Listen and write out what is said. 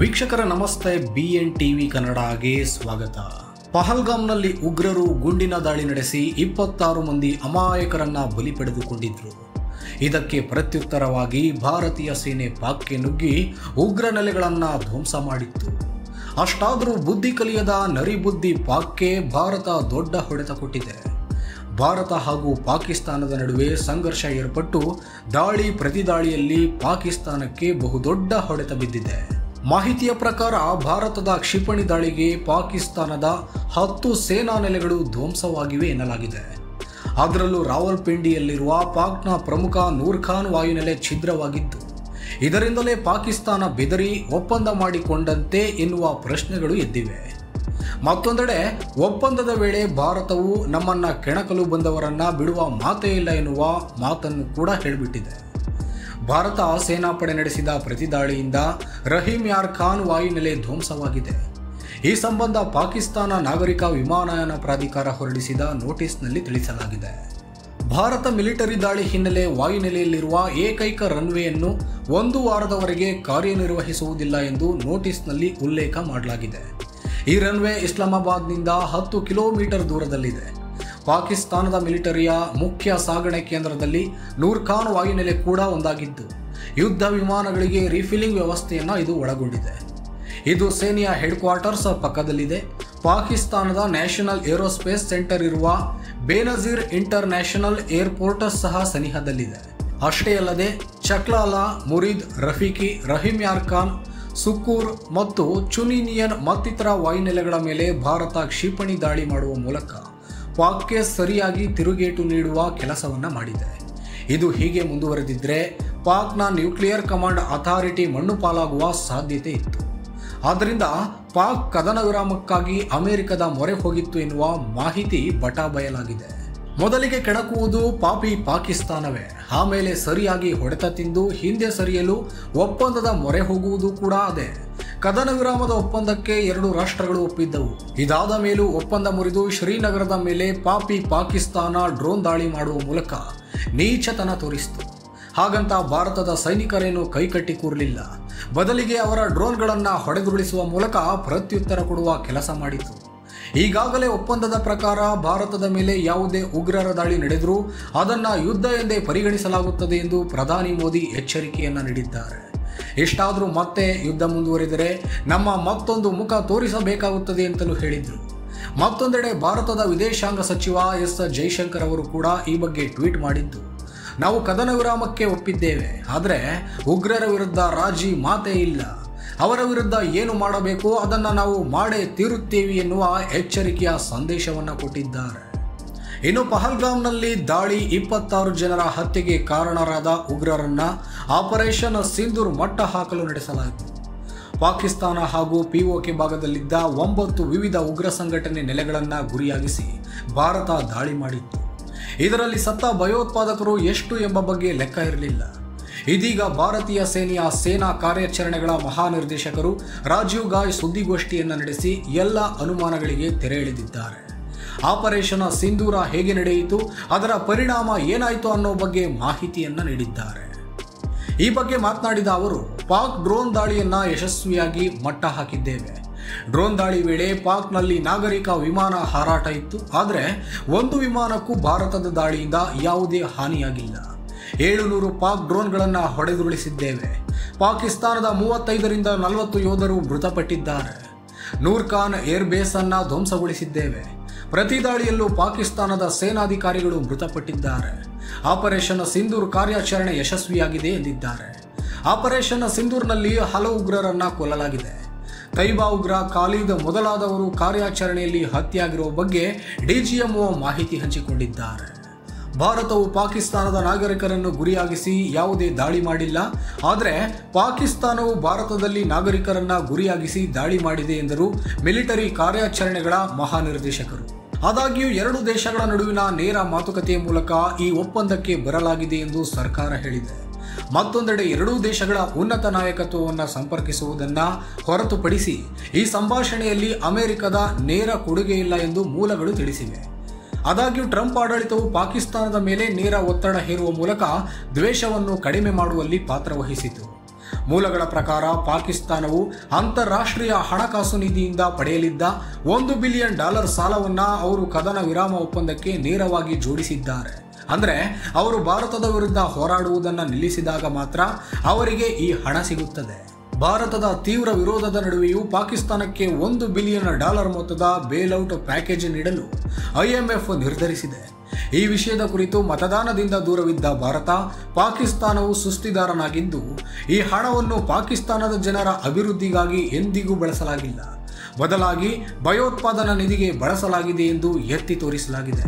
ವೀಕ್ಷಕರ ನಮಸ್ತೆ, BN TV ಕನ್ನಡಗೆ ಸ್ವಾಗತ. ಪಹಲ್ಗಾಮ್ನಲ್ಲಿ ಉಗ್ರರು ಗುಂಡಿನ ದಾಳಿ ನಡೆಸಿ 26 ಮಂದಿ ಅಮಾಯಕರನ್ನ ಬಲಿ ಪಡೆದುಕೊಂಡಿದ್ರು. ಇದಕ್ಕೆ ಪ್ರತ್ಯುತ್ತರವಾಗಿ ಭಾರತೀಯ ಸೇನೆ ಪಾಕ್ಗೆ ನುಗ್ಗಿ ಉಗ್ರ ನೆಲೆಗಳನ್ನ ಧ್ವಂಸ ಮಾಡಿತ್ತು. ಅಷ್ಟಾದರೂ ಬುದ್ಧಿ ಕಲಿಯದ ನರಿಬುದ್ಧಿ ಪಾಕ್ಗೆ ಭಾರತ ದೊಡ್ಡ ಹೊಡೆತ ಕೊಟ್ಟಿದೆ. ಭಾರತ ಹಾಗೂ ಪಾಕಿಸ್ತಾನದ ನಡುವೆ ಸಂಘರ್ಷ ಏರ್ಪಟ್ಟು ದಾಳಿ ಪ್ರತಿದಾಳಿಯಲ್ಲಿ ಪಾಕಿಸ್ತಾನಕ್ಕೆ ಬಹುದೊಡ್ಡ ಹೊಡೆತ ಬಿದ್ದಿದೆ. ಮಾಹಿತಿಯ ಪ್ರಕಾರ ಭಾರತದ ಕ್ಷಿಪಣಿ ದಾಳಿಗೆ ಪಾಕಿಸ್ತಾನದ 10 ಸೇನಾ ನೆಲೆಗಳು ಧ್ವಂಸವಾಗಿವೆ ಎನ್ನಲಾಗಿದೆ. ಅದರಲ್ಲೂ ರಾವಲ್ಪಿಂಡಿಯಲ್ಲಿರುವ ಪಾಕ್ನ ಪ್ರಮುಖ ನೂರ್ ಖಾನ್ ವಾಯುನೆಲೆ ಛಿದ್ರವಾಗಿದ್ದು, ಇದರಿಂದಲೇ ಪಾಕಿಸ್ತಾನ ಬೆದರಿ ಒಪ್ಪಂದ ಮಾಡಿಕೊಂಡಂತೆ ಎನ್ನುವ ಪ್ರಶ್ನೆಗಳು ಎದ್ದಿವೆ. ಮತ್ತೊಂದೆಡೆ ಒಪ್ಪಂದದ ವೇಳೆ ಭಾರತವು ನಮ್ಮನ್ನ ಕೆಣಕಲು ಬಂದವರನ್ನ ಬಿಡುವ ಮಾತೇ ಇಲ್ಲ ಎನ್ನುವ ಮಾತನ್ನು ಕೂಡ ಹೇಳಿಬಿಟ್ಟಿದೆ. ಭಾರತ ಸೇನಾಪಡೆ ನಡೆಸಿದ ಪ್ರತಿದಾಳಿಯಿಂದ ರಹೀಮ್ ಯಾರ್ ಖಾನ್ ವಾಯುನೆಲೆ ಧ್ವಂಸವಾಗಿದೆ. ಈ ಸಂಬಂಧ ಪಾಕಿಸ್ತಾನ ನಾಗರಿಕ ವಿಮಾನಯಾನ ಪ್ರಾಧಿಕಾರ ಹೊರಡಿಸಿದ ನೋಟಿಸ್ನಲ್ಲಿ ತಿಳಿಸಲಾಗಿದೆ. ಭಾರತ ಮಿಲಿಟರಿ ದಾಳಿ ಹಿನ್ನೆಲೆ ವಾಯುನೆಲೆಯಲ್ಲಿರುವ ಏಕೈಕ ರನ್ವೇಯನ್ನು 1 ವಾರದವರೆಗೆ ಕಾರ್ಯನಿರ್ವಹಿಸುವುದಿಲ್ಲ ಎಂದು ನೋಟಿಸ್ನಲ್ಲಿ ಉಲ್ಲೇಖ ಮಾಡಲಾಗಿದೆ. ಈ ರನ್ವೇ ಇಸ್ಲಾಮಾಬಾದ್ನಿಂದ 10 ಕಿಲೋಮೀಟರ್ ದೂರದಲ್ಲಿದೆ. ಪಾಕಿಸ್ತಾನದ ಮಿಲಿಟರಿಯ ಮುಖ್ಯ ಸಾಗಣೆ ಕೇಂದ್ರದಲ್ಲಿ ನೂರ್ ಖಾನ್ ವಾಯುನೆಲೆ ಕೂಡ ಒಂದಾಗಿದ್ದು, ಯುದ್ಧ ವಿಮಾನಗಳಿಗೆ ರೀಫಿಲಿಂಗ್ ವ್ಯವಸ್ಥೆಯನ್ನು ಇದು ಒಳಗೊಂಡಿದೆ. ಇದು ಸೇನೆಯ ಹೆಡ್ ಕ್ವಾರ್ಟರ್ಸ್ ಪಕ್ಕದಲ್ಲಿದೆ. ಪಾಕಿಸ್ತಾನದ ನ್ಯಾಷನಲ್ ಏರೋಸ್ಪೇಸ್ ಸೆಂಟರ್ ಇರುವ ಬೇನಜೀರ್ ಇಂಟರ್ ನ್ಯಾಷನಲ್ ಏರ್ಪೋರ್ಟ್ ಸಹ ಸನಿಹದಲ್ಲಿದೆ. ಅಷ್ಟೇ ಅಲ್ಲದೆ ಚಕ್ಲಾಲಾ, ಮುರಿದ್, ರಫೀಕಿ, ರಹೀಮ್ ಯಾರ್ ಖಾನ್, ಸುಕ್ಕೂರ್ ಮತ್ತು ಚುನಿನಿಯನ್ ಮತ್ತಿತರ ವಾಯುನೆಲೆಗಳ ಮೇಲೆ ಭಾರತ ಕ್ಷಿಪಣಿ ದಾಳಿ ಮಾಡುವ ಮೂಲಕ ಪಾಕ್ಗೆ ಸರಿಯಾಗಿ ತಿರುಗೇಟು ನೀಡುವ ಕೆಲಸವನ್ನ ಮಾಡಿದೆ. ಇದು ಹೀಗೆ ಮುಂದುವರೆದಿದ್ರೆ ಪಾಕ್ನ ನ್ಯೂಕ್ಲಿಯರ್ ಕಮಾಂಡ್ ಅಥಾರಿಟಿ ಮಣ್ಣು ಪಾಲಾಗುವ ಸಾಧ್ಯತೆ ಇತ್ತು. ಆದ್ದರಿಂದ ಪಾಕ್ ಕದನ ವಿರಾಮಕ್ಕಾಗಿ ಅಮೆರಿಕದ ಮೊರೆ ಹೋಗಿತ್ತು ಎನ್ನುವ ಮಾಹಿತಿ ಬಟಾಬಯಲಾಗಿದೆ. ಮೊದಲಿಗೆ ಕೆಣಕುವುದು ಪಾಪಿ ಪಾಕಿಸ್ತಾನವೇ, ಆಮೇಲೆ ಸರಿಯಾಗಿ ಹೊಡೆತ ತಿಂದು ಹಿಂದೆ ಸರಿಯಲು ಒಪ್ಪಂದದ ಮೊರೆ ಹೋಗುವುದು ಕೂಡ ಅದೇ. ಕದನ ವಿರಾಮದ ಒಪ್ಪಂದಕ್ಕೆ 2 ರಾಷ್ಟ್ರಗಳು ಒಪ್ಪಿದ್ದವು. ಇದಾದ ಮೇಲೂ ಒಪ್ಪಂದ ಮುರಿದು ಶ್ರೀನಗರದ ಮೇಲೆ ಪಾಪಿ ಪಾಕಿಸ್ತಾನ ಡ್ರೋನ್ ದಾಳಿ ಮಾಡುವ ಮೂಲಕ ನೀಚತನ ತೋರಿಸಿತು. ಹಾಗಂತ ಭಾರತದ ಸೈನಿಕರೇನು ಕೈಕಟ್ಟಿ ಕೂರಲಿಲ್ಲ. ಬದಲಿಗೆ ಅವರ ಡ್ರೋನ್ಗಳನ್ನು ಹೊಡೆದುರುಳಿಸುವ ಮೂಲಕ ಪ್ರತ್ಯುತ್ತರ ಕೊಡುವ ಕೆಲಸ ಮಾಡಿತು. ಈಗಾಗಲೇ ಒಪ್ಪಂದದ ಪ್ರಕಾರ ಭಾರತದ ಮೇಲೆ ಯಾವುದೇ ಉಗ್ರರ ದಾಳಿ ನಡೆದರೂ ಅದನ್ನ ಯುದ್ಧ ಎಂದೇ ಪರಿಗಣಿಸಲಾಗುತ್ತದೆ ಎಂದು ಪ್ರಧಾನಿ ಮೋದಿ ಎಚ್ಚರಿಕೆಯನ್ನ ನೀಡಿದ್ದಾರೆ. ಇಷ್ಟಾದರೂ ಮತ್ತೆ ಯುದ್ಧ ಮುಂದುವರಿದರೆ ನಮ್ಮ ಮತ್ತೊಂದು ಮುಖ ತೋರಿಸಬೇಕಾಗುತ್ತದೆ ಅಂತಲೂ ಹೇಳಿದ್ರು. ಮತ್ತೊಂದೆಡೆ ಭಾರತದ ವಿದೇಶಾಂಗ ಸಚಿವ ಎಸ್ ಜೈಶಂಕರ್ ಅವರು ಕೂಡ ಈ ಬಗ್ಗೆ ಟ್ವೀಟ್ ಮಾಡಿದ್ದು, ನಾವು ಕದನ ವಿರಾಮಕ್ಕೆ ಒಪ್ಪಿದ್ದೇವೆ, ಆದರೆ ಉಗ್ರರ ವಿರುದ್ಧ ರಾಜಿ ಮಾತೇ ಇಲ್ಲ. ಅವರ ವಿರುದ್ಧ ಏನು ಮಾಡಬೇಕು ಅದನ್ನು ನಾವು ಮಾಡೇ ತೀರುತ್ತೇವೆ ಎನ್ನುವ ಎಚ್ಚರಿಕೆಯ ಸಂದೇಶವನ್ನು ಕೊಟ್ಟಿದ್ದಾರೆ. ಇನ್ನು ಪಹಲ್ಗಾಮ್ನಲ್ಲಿ ದಾಳಿ 26 ಜನರ ಹತ್ಯೆಗೆ ಕಾರಣರಾದ ಉಗ್ರರನ್ನ ಆಪರೇಷನ್ ಸಿಂಧೂರ್ ಮಟ್ಟ ಹಾಕಲು ನಡೆಸಲಾಯಿತು. ಪಾಕಿಸ್ತಾನ ಹಾಗೂ POK ಭಾಗದಲ್ಲಿದ್ದ 9 ವಿವಿಧ ಉಗ್ರ ಸಂಘಟನೆ ನೆಲೆಗಳನ್ನು ಗುರಿಯಾಗಿಸಿ ಭಾರತ ದಾಳಿ ಮಾಡಿತ್ತು. ಇದರಲ್ಲಿ ಸತ್ತ ಭಯೋತ್ಪಾದಕರು ಎಷ್ಟು ಎಂಬ ಬಗ್ಗೆ ಲೆಕ್ಕ ಇರಲಿಲ್ಲ. ಇದೀಗ ಭಾರತೀಯ ಸೇನೆಯ ಸೇನಾ ಕಾರ್ಯಾಚರಣೆಗಳ ಮಹಾನಿರ್ದೇಶಕರು ರಾಜೀವ್ ಗಾಯ್ ಸುದ್ದಿಗೋಷ್ಠಿಯನ್ನು ನಡೆಸಿ ಎಲ್ಲ ಅನುಮಾನಗಳಿಗೆ ತೆರೆ ಎಳೆದಿದ್ದಾರೆ. ಆಪರೇಷನ್ ಸಿಂಧೂರ ಹೇಗೆ ನಡೆಯಿತು, ಅದರ ಪರಿಣಾಮ ಏನಾಯಿತು ಅನ್ನೋ ಬಗ್ಗೆ ಮಾಹಿತಿಯನ್ನು ನೀಡಿದ್ದಾರೆ. ಈ ಬಗ್ಗೆ ಮಾತನಾಡಿದ ಅವರು, ಪಾಕ್ ಡ್ರೋನ್ ದಾಳಿಯನ್ನ ಯಶಸ್ವಿಯಾಗಿ ಮಟ್ಟ ಹಾಕಿದ್ದೇವೆ. ಡ್ರೋನ್ ದಾಳಿ ವೇಳೆ ಪಾಕ್ನಲ್ಲಿ ನಾಗರಿಕ ವಿಮಾನ ಹಾರಾಟ ಇತ್ತು, ಆದರೆ ಒಂದು ವಿಮಾನಕ್ಕೂ ಭಾರತದ ದಾಳಿಯಿಂದ ಯಾವುದೇ ಹಾನಿಯಾಗಿಲ್ಲ. 700 ಪಾಕ್ ಡ್ರೋನ್ಗಳನ್ನು ಹೊಡೆದುರುಳಿಸಿದ್ದೇವೆ. ಪಾಕಿಸ್ತಾನದ 35ರಿಂದ 40 ಯೋಧರು ಮೃತಪಟ್ಟಿದ್ದಾರೆ. ನೂರ್ ಖಾನ್ ಏರ್ ಬೇಸ್ ಅನ್ನ ಧ್ವಂಸಗೊಳಿಸಿದ್ದೇವೆ. ಪ್ರತಿ ದಾಳಿಯಲ್ಲೂ ಪಾಕಿಸ್ತಾನದ ಸೇನಾಧಿಕಾರಿಗಳು ಮೃತಪಟ್ಟಿದ್ದಾರೆ. ಆಪರೇಷನ್ ಸಿಂಧೂರ್ ಕಾರ್ಯಾಚರಣೆ ಯಶಸ್ವಿಯಾಗಿದೆ ಎಂದಿದ್ದಾರೆ. ಆಪರೇಷನ್ ಸಿಂಧೂರ್ನಲ್ಲಿ ಹಲವು ಉಗ್ರರನ್ನ ಕೊಲ್ಲಲಾಗಿದೆ. ತೈಬಾ ಉಗ್ರ ಖಾಲಿದ್ ಮೊದಲಾದವರು ಕಾರ್ಯಾಚರಣೆಯಲ್ಲಿ ಹತ್ಯೆಯಾಗಿರುವ ಬಗ್ಗೆ DGMO ಮಾಹಿತಿ ಹಂಚಿಕೊಂಡಿದ್ದಾರೆ. ಭಾರತವು ಪಾಕಿಸ್ತಾನದ ನಾಗರಿಕರನ್ನು ಗುರಿಯಾಗಿಸಿ ಯಾವುದೇ ದಾಳಿ ಮಾಡಿಲ್ಲ, ಆದರೆ ಪಾಕಿಸ್ತಾನವು ಭಾರತದಲ್ಲಿ ನಾಗರಿಕರನ್ನ ಗುರಿಯಾಗಿಸಿ ದಾಳಿ ಮಾಡಿದೆ ಎಂದರು ಮಿಲಿಟರಿ ಕಾರ್ಯಾಚರಣೆಗಳ ಮಹಾನಿರ್ದೇಶಕರು. ಆದಾಗ್ಯೂ 2 ದೇಶಗಳ ನಡುವಿನ ನೇರ ಮಾತುಕತೆಯ ಮೂಲಕ ಈ ಒಪ್ಪಂದಕ್ಕೆ ಬರಲಾಗಿದೆ ಎಂದು ಸರ್ಕಾರ ಹೇಳಿದೆ. ಮತ್ತೊಂದೆಡೆ 2 ದೇಶಗಳ ಉನ್ನತ ನಾಯಕತ್ವವನ್ನು ಸಂಪರ್ಕಿಸುವುದನ್ನು ಹೊರತುಪಡಿಸಿ ಈ ಸಂಭಾಷಣೆಯಲ್ಲಿ ಅಮೆರಿಕದ ನೇರ ಕೊಡುಗೆ ಇಲ್ಲ ಎಂದು ಮೂಲಗಳು ತಿಳಿಸಿವೆ. ಆದಾಗ್ಯೂ ಟ್ರಂಪ್ ಆಡಳಿತವು ಪಾಕಿಸ್ತಾನದ ಮೇಲೆ ನೇರ ಒತ್ತಡ ಹೇರುವ ಮೂಲಕ ದ್ವೇಷವನ್ನು ಕಡಿಮೆ ಮಾಡುವಲ್ಲಿ ಪಾತ್ರ ವಹಿಸಿತು. ಮೂಲಗಳ ಪ್ರಕಾರ ಪಾಕಿಸ್ತಾನವು ಅಂತಾರಾಷ್ಟ್ರೀಯ ಹಣಕಾಸು ನಿಧಿಯಿಂದ ಪಡೆಯಲಿದ್ದ $1 ಬಿಲಿಯನ್ ಸಾಲವನ್ನು ಅವರು ಕದನ ವಿರಾಮ ಒಪ್ಪಂದಕ್ಕೆ ನೇರವಾಗಿ ಜೋಡಿಸಿದ್ದಾರೆ. ಅಂದರೆ ಅವರು ಭಾರತದ ವಿರುದ್ಧ ಹೋರಾಡುವುದನ್ನು ನಿಲ್ಲಿಸಿದಾಗ ಮಾತ್ರ ಅವರಿಗೆ ಈ ಹಣ ಸಿಗುತ್ತದೆ. ಭಾರತದ ತೀವ್ರ ವಿರೋಧದ ನಡುವೆಯೂ ಪಾಕಿಸ್ತಾನಕ್ಕೆ $1 ಬಿಲಿಯನ್ ಮೊತ್ತದ ಬೇಲ್ಔಟ್ ಪ್ಯಾಕೇಜ್ ನೀಡಲು IMF ನಿರ್ಧರಿಸಿದೆ. ಈ ವಿಷಯದ ಕುರಿತು ಮತದಾನದಿಂದ ದೂರವಿದ್ದ ಭಾರತ, ಪಾಕಿಸ್ತಾನವು ಸುಸ್ತಿದಾರನಾಗಿದ್ದು ಈ ಹಣವನ್ನು ಪಾಕಿಸ್ತಾನದ ಜನರ ಅಭಿವೃದ್ಧಿಗಾಗಿ ಎಂದಿಗೂ ಬಳಸಲಾಗಿಲ್ಲ, ಬದಲಾಗಿ ಭಯೋತ್ಪಾದನಾ ನಿಧಿಗೆ ಬಳಸಲಾಗಿದೆ ಎಂದು ಎತ್ತಿ ತೋರಿಸಲಾಗಿದೆ.